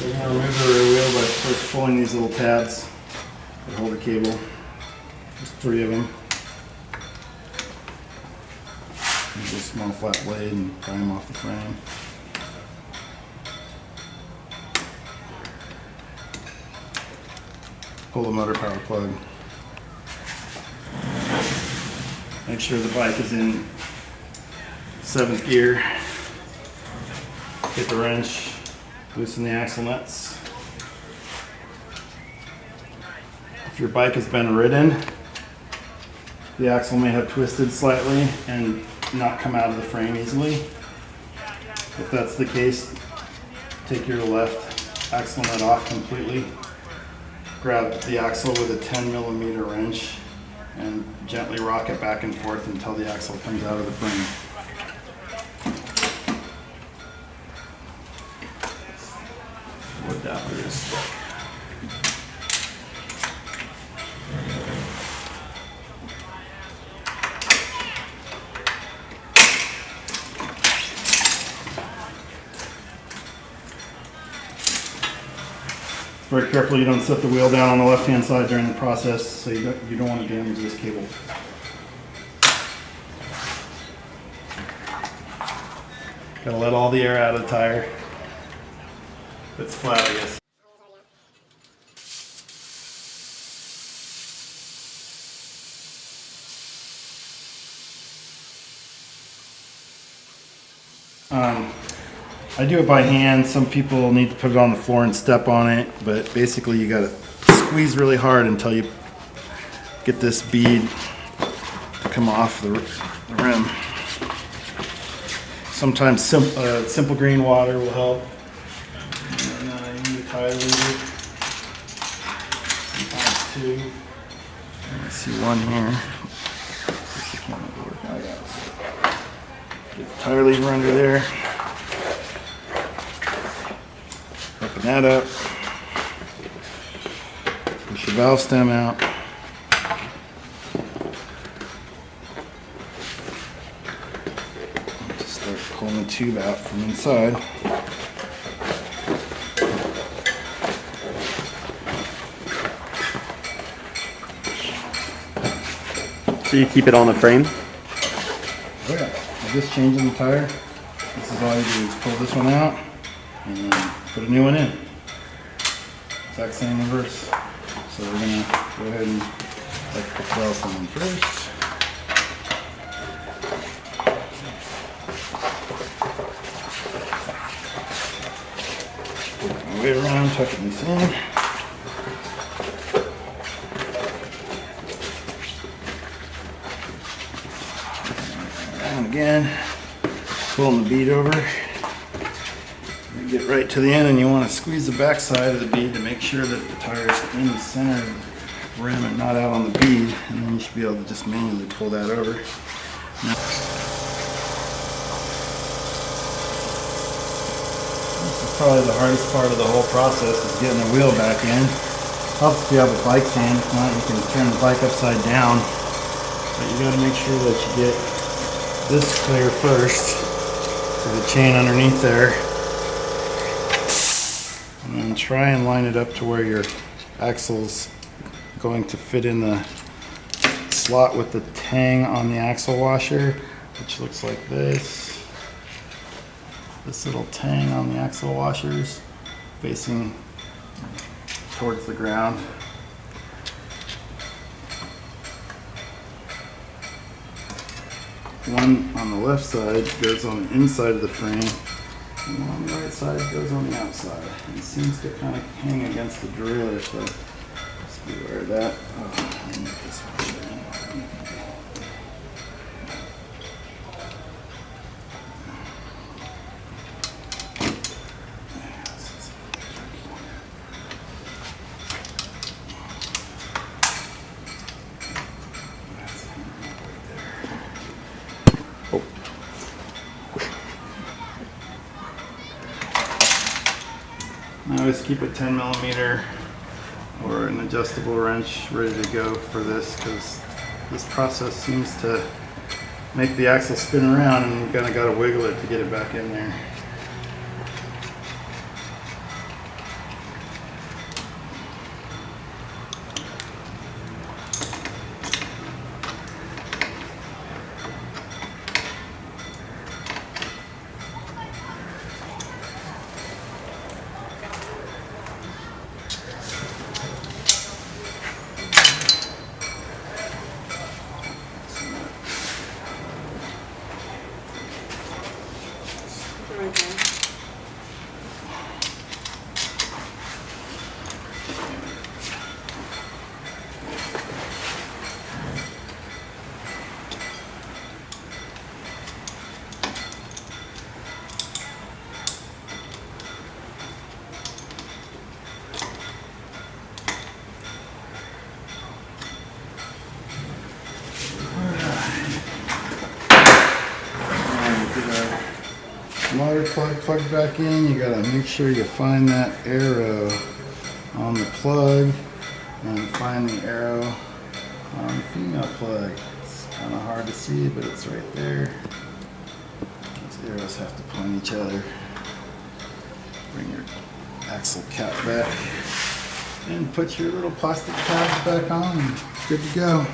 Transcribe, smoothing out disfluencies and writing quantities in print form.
So we're going to remove the rear wheel by first pulling these little tabs that hold the cable. There's 3 of them. Use a small flat blade and pry them off the frame. Pull the motor power plug. Make sure the bike is in 7th gear. Get the wrench, loosen the axle nuts. If your bike has been ridden, the axle may have twisted slightly and not come out of the frame easily. If that's the case, take your left axle nut off completely. Grab the axle with a 10mm wrench and gently rock it back and forth until the axle comes out of the frame. Wood adapter is stuck. Very careful you don't set the wheel down on the left hand side during the process, so you don't want to damage this cable. Gotta let all the air out of the tire. It's flat, I guess. I do it by hand. Some people need to put it on the floor and step on it, but basically you gotta squeeze really hard until you get this bead to come off the rim. Sometimes simple green water will help. And you need a tire leader. Sometimes 2. I see one here. I got it. Get the tire lever under there. Open that up. Push the valve stem out. Just start pulling the tube out from inside. So you keep it on the frame? Oh yeah. I'm just changing the tire. This is all you do is pull this one out and then put a new one in. Exact same reverse. So we're going to go ahead and like the valve on first. Work my way around, tucking this in. Around again, pulling the bead over. Get right to the end, and you want to squeeze the back side of the bead to make sure that the tire is in the center of the rim and not out on the bead, and then you should be able to just manually pull that over. Now, this is probably the hardest part of the whole process, is getting the wheel back in. Helps if you have a bike chain. If not, you can turn the bike upside down, but you got to make sure that you get this clear first, so the chain underneath there. And then try and line it up to where your axle's going to fit in the slot with the tang on the axle washer, which looks like this. This little tang on the axle washers facing towards the ground. One on the left side goes on the inside of the frame, and one on the right side goes on the outside. And it seems to kind of hang against the derailleur, so just beware of that. Oh, I'll make this one shine. I always keep a 10mm or an adjustable wrench ready to go for this, because this process seems to make the axle spin around and you kind of got to wiggle it to get it back in there. plug plugged back in, you gotta make sure you find that arrow on the plug and find the arrow on the female plug. It's kind of hard to see, but it's right there. These arrows have to point each other. Bring your axle cap back and put your little plastic tabs back on. Good to go.